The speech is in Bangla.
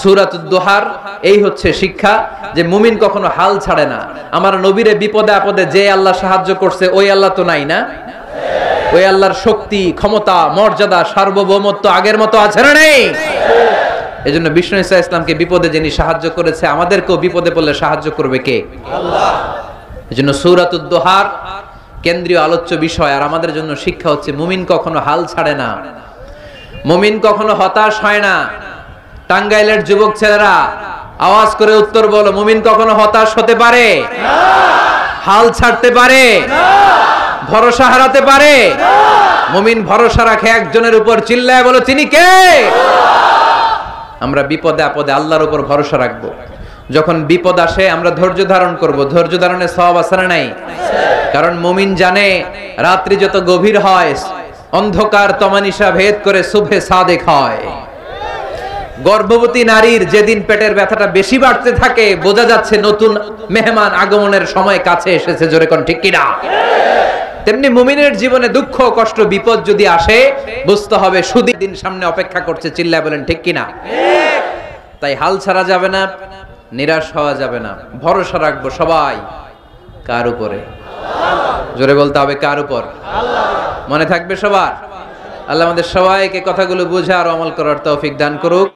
সূরাতুদ দুহার এই হচ্ছে শিক্ষা যে মুমিন কখনো হাল ছাড়ে না। আমার নবীরে বিপদে আপদে যে আল্লাহ সাহায্য করছে ওই আল্লাহ তো নাই না? ওই আল্লাহর শক্তি, ক্ষমতা, মর্যাদা, সার্বভৌমত্ব আগের মতো আছে না নেই? এজন্য বিষ্ণু ঈসা ইসলামকে বিপদে যিনি সাহায্য করেছে, আমাদেরকেও বিপদে পড়লে সাহায্য করবে কে? আল্লাহ। এজন্য সূরাতুদ দুহার কেন্দ্রীয় আলোচ্য বিষয়। আর আমাদের জন্য শিক্ষা হচ্ছে মুমিন কখনো হাল ছাড়ে না, মুমিন কখনো হতাশ হয় না। টাঙ্গাইলের যুবক ছেলেরা আওয়াজ করে উত্তর বলো, মুমিন কখনো হতাশ হতে পারে না, হাল ছাড়তে পারে না, ভরসা হারাতে পারে না। মুমিন ভরসা রাখে একজনের উপর, চিল্লায় বলো তিনি কে? আমরা বিপদে আপদে আল্লাহর উপর ভরসা রাখবো। যখন বিপদ আসে আমরা ধৈর্য ধারণ করব। ধৈর্য ধারণের সওয়াব আছে না নাই? কারণ মুমিন জানে রাত্রি যত গভীর হয় অন্ধকার তমানিসা ভেদ করে সুবহে সাদেক হয়। গর্ভবতী নারীর যেদিন পেটের ব্যথাটা বেশি বাড়তে থাকে বোঝা যাচ্ছে নতুন মেহমান আগমনের সময় কাছে এসেছে। জোরে কোন ঠিক কিনা? তেমনি মুমিনের জীবনে দুঃখ কষ্ট বিপদ যদি আসে বুঝতে হবে সুদিন দিন সামনে অপেক্ষা করছে। চিল্লায় বলেন ঠিক কিনা? তাই হাল ছাড়া যাবে না, নিরাশ হওয়া যাবে না, ভরসা রাখবো সবাই কার উপরে? জোরে বলতে হবে কার উপর? মনে থাকবে সবার? আল্লাহ আমাদের সবাইকে কথাগুলো বোঝার আমল করার তৌফিক দান করুক।